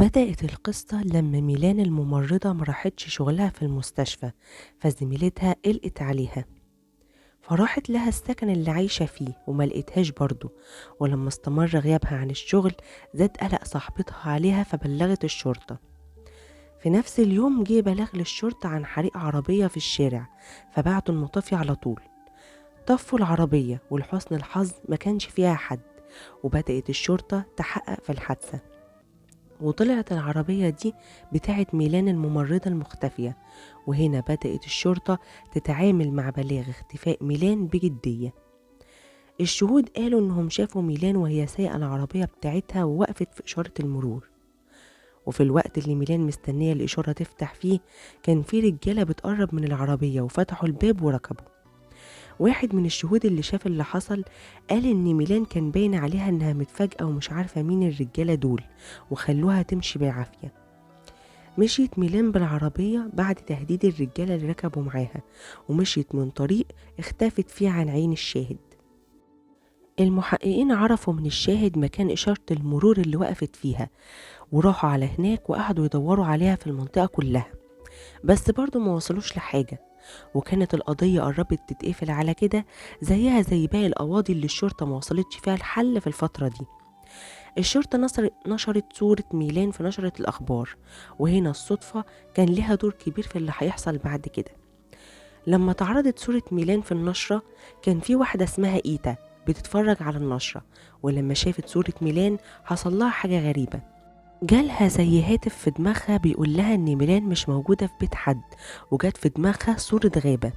بدأت القصة لما ميلان الممرضة مراحتش شغلها في المستشفى، فزميلتها قلقت عليها فراحت لها السكن اللي عايشة فيه وما لقيتهاش برضه. ولما استمر غيابها عن الشغل زاد قلق صاحبتها عليها فبلغت الشرطة. في نفس اليوم جه بلاغ للشرطة عن حريق عربية في الشارع، فبعتوا المطافي على طول. طفوا العربية ولحسن الحظ ما كانش فيها حد، وبدأت الشرطة تحقق في الحادثة. وطلعت العربية دي بتاعة ميلان الممرضة المختفية، وهنا بدأت الشرطة تتعامل مع بلاغ اختفاء ميلان بجدية. الشهود قالوا انهم شافوا ميلان وهي سايقة العربية بتاعتها ووقفت في إشارة المرور، وفي الوقت اللي ميلان مستنية الإشارة تفتح فيه كان في رجالة بتقرب من العربية وفتحوا الباب وركبوا. واحد من الشهود اللي شاف اللي حصل قال ان ميلان كان باين عليها انها متفاجئة ومش عارفة مين الرجالة دول وخلوها تمشي بالعافية. مشيت ميلان بالعربية بعد تهديد الرجالة اللي ركبوا معاها، ومشيت من طريق اختفت فيه عن عين الشاهد. المحققين عرفوا من الشاهد مكان إشارة المرور اللي وقفت فيها، وراحوا على هناك وقعدوا يدوروا عليها في المنطقة كلها، بس برضو ما وصلوش لحاجة. وكانت القضية قربت تتقفل على كده، زيها زي باقي القواضي اللي الشرطة ما وصلتش فيها الحل في الفترة دي. الشرطة نشرت صورة ميلان في نشرة الأخبار، وهنا الصدفة كان لها دور كبير في اللي هيحصل بعد كده. لما اتعرضت صورة ميلان في النشرة كان في واحدة اسمها إيتا بتتفرج على النشرة، ولما شافت صورة ميلان حصل لها حاجة غريبة. جالها زي هاتف في دماغها بيقول لها ان ميلان مش موجودة في بيت حد، وجات في دماغها صورة غابة.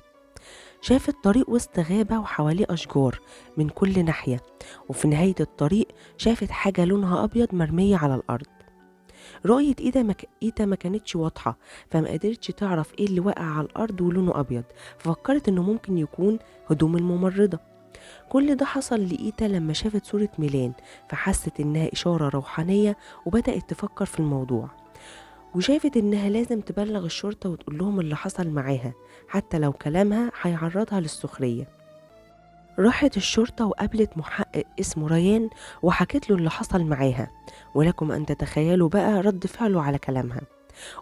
شافت طريق وسط غابة وحواليه أشجار من كل ناحية، وفي نهاية الطريق شافت حاجة لونها أبيض مرمية على الأرض. رؤية إيتا ما كانتش واضحة، فما قدرتش تعرف إيه اللي وقع على الأرض ولونه أبيض، ففكرت إنه ممكن يكون هدوم الممرضة. كل ده حصل لإيتا لما شافت صورة ميلان، فحست إنها إشارة روحانية وبدأت تفكر في الموضوع، وشافت إنها لازم تبلغ الشرطة وتقول لهم اللي حصل معاها حتى لو كلامها هيعرضها للسخرية. راحت الشرطة وقابلت محقق اسمه ريان وحكت له اللي حصل معاها، ولكم أن تتخيلوا بقى رد فعله على كلامها.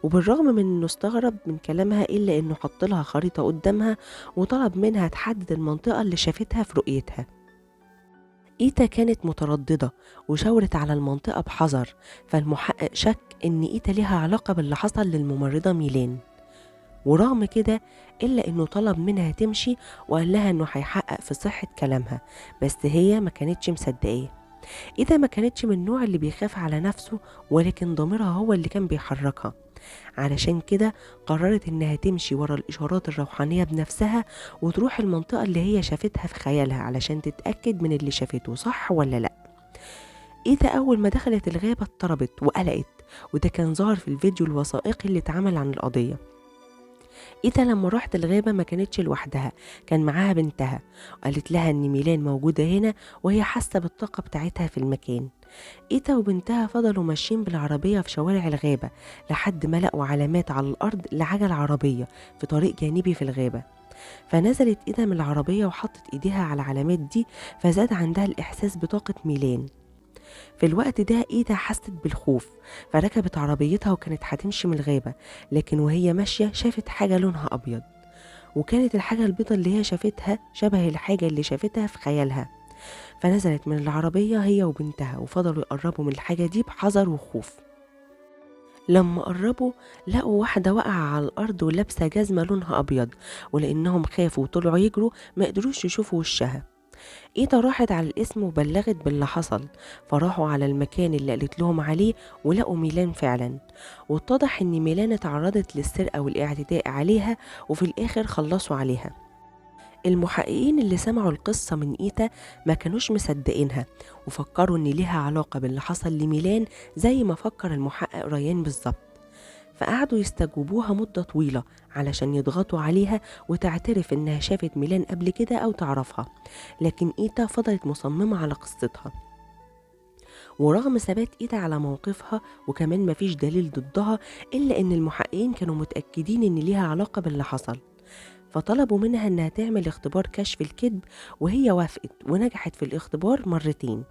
وبالرغم من انه استغرب من كلامها الا انه حط لها خريطة قدامها وطلب منها تحدد المنطقة اللي شافتها في رؤيتها. إيتا كانت مترددة وشاورت على المنطقة بحذر، فالمحقق شك إن إيتا ليها علاقة باللي حصل للممرضة ميلان. ورغم كده إلا إنه طلب منها تمشي وقال لها إنه هيحقق في صحة كلامها، بس هي ما كانتش مصدقاه. إيتا ما كانتش من النوع اللي بيخاف على نفسه، ولكن ضميرها هو اللي كان بيحركها. علشان كده قررت إنها تمشي ورا الإشارات الروحانية بنفسها وتروح المنطقة اللي هي شافتها في خيالها علشان تتأكد من اللي شافته صح ولا لأ. إيتا أول ما دخلت الغابة اضطربت وقلقت، وده كان ظاهر في الفيديو الوثائقي اللي اتعمل عن القضية. إيتا لما راحت الغابة ما كانتش لوحدها، كان معاها بنتها، وقالت لها إن ميلان موجودة هنا وهي حاسة بالطاقة بتاعتها في المكان. إيتا وبنتها فضلوا ماشيين بالعربية في شوارع الغابة لحد ما لقوا علامات على الأرض لعجل عربية في طريق جانبي في الغابة. فنزلت إيتا من العربية وحطت إيديها على العلامات دي، فزاد عندها الإحساس بطاقة ميلان. في الوقت ده إيتا حست بالخوف، فركبت عربيتها وكانت هتمشي من الغابة، لكن وهي ماشية شافت حاجة لونها أبيض، وكانت الحاجة البيضة اللي هي شافتها شبه الحاجة اللي شافتها في خيالها. فنزلت من العربية هي وبنتها وفضلوا يقربوا من الحاجة دي بحذر وخوف. لما قربوا لقوا واحدة واقعة على الأرض ولابسة جزمة لونها أبيض، ولأنهم خافوا وطلعوا يجروا ما قدروش يشوفوا وشها. إيتا راحت على الاسم وبلغت باللي حصل، فراحوا على المكان اللي قالت لهم عليه ولقوا ميلان فعلا، واتضح ان ميلان اتعرضت للسرقة والاعتداء عليها وفي الآخر خلصوا عليها. المحققين اللي سمعوا القصة من إيتا ما كانوش مصدقينها، وفكروا ان ليها علاقة باللي حصل لميلان زي ما فكر المحقق ريان بالظبط. فقعدوا يستجوبوها مدة طويلة علشان يضغطوا عليها وتعترف انها شافت ميلان قبل كده او تعرفها، لكن إيتا فضلت مصممة على قصتها. ورغم ثبات إيتا على موقفها وكمان مفيش دليل ضدها، إلا إن المحققين كانوا متأكدين إن ليها علاقة باللي حصل، فطلبوا منها إنها تعمل اختبار كشف الكذب، وهي وافقت ونجحت في الاختبار مرتين.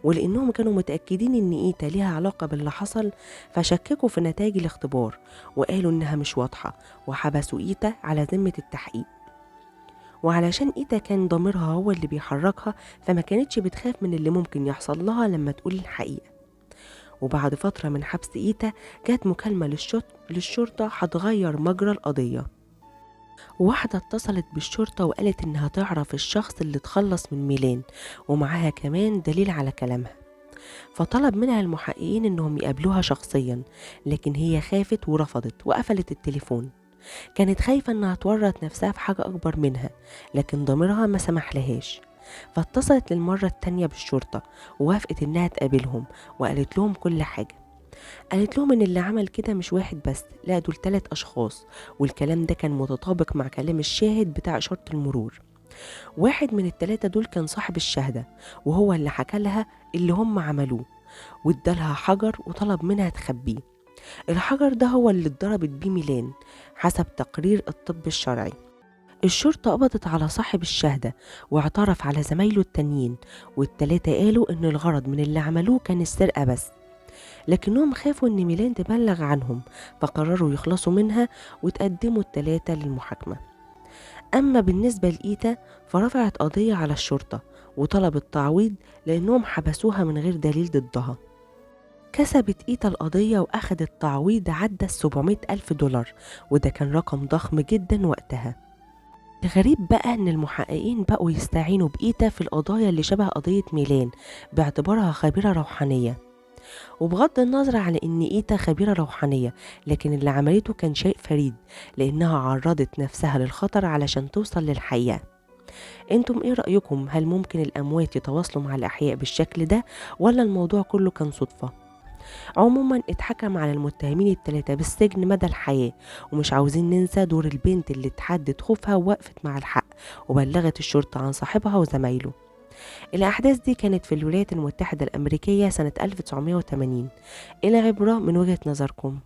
ولأنهم كانوا متأكدين إن إيتا ليها علاقة باللي حصل فشككوا في نتائج الاختبار وقالوا إنها مش واضحة، وحبسوا إيتا على ذمة التحقيق. وعلشان إيتا كان ضميرها هو اللي بيحركها فما كانتش بتخاف من اللي ممكن يحصل لها لما تقول الحقيقة. وبعد فترة من حبس إيتا جات مكالمة للشرطة هتغير مجرى القضية. واحدة اتصلت بالشرطة وقالت إنها تعرف الشخص اللي اتخلص من ميلان ومعاها كمان دليل على كلامها، فطلب منها المحققين إنهم يقابلوها شخصيا، لكن هي خافت ورفضت وقفلت التليفون. كانت خايفة إنها تورط نفسها في حاجة أكبر منها، لكن ضميرها ما سمحلهاش. فاتصلت للمرة التانية بالشرطة ووافقت إنها تقابلهم وقالت لهم كل حاجة. قالت لهم إن اللي عمل كده مش واحد بس، لا دول 3 أشخاص، والكلام ده كان متطابق مع كلام الشاهد بتاع إشارة المرور. واحد من ال3 دول كان صاحب الشهادة وهو اللي حكى لها اللي هم عملوه، وادالها حجر وطلب منها تخبيه. الحجر ده هو اللي اتضربت بيه ميلان حسب تقرير الطب الشرعي. الشرطة قبضت على صاحب الشهادة واعترف على زمايله التانيين، وال3 قالوا إن الغرض من اللي عملوه كان السرقة بس، لكنهم خافوا إن ميلان تبلغ عنهم فقرروا يخلصوا منها وتقدموا ال3 للمحاكمة. أما بالنسبة لإيتا فرفعت قضية على الشرطة وطلبت تعويض لأنهم حبسوها من غير دليل ضدها. كسبت إيتا القضية وأخدت تعويض عدى 700,000 دولار، وده كان رقم ضخم جدا وقتها. الغريب بقى إن المحققين بقوا يستعينوا بإيتا في القضايا اللي شبه قضية ميلان باعتبارها خبيرة روحانية. وبغض النظر على إن إيتا خبيرة روحانية، لكن اللي عملته كان شيء فريد لأنها عرضت نفسها للخطر علشان توصل للحقيقة. انتم ايه رأيكم؟ هل ممكن الأموات يتواصلوا مع الأحياء بالشكل ده ولا الموضوع كله كان صدفة؟ عموما اتحكم على المتهمين ال3 بالسجن مدى الحياة، ومش عاوزين ننسى دور البنت اللي اتحدت خوفها ووقفت مع الحق وبلغت الشرطة عن صاحبها وزمايله. الأحداث دي كانت في الولايات المتحدة الأمريكية سنة 1980. إلى عبرة من وجهة نظركم.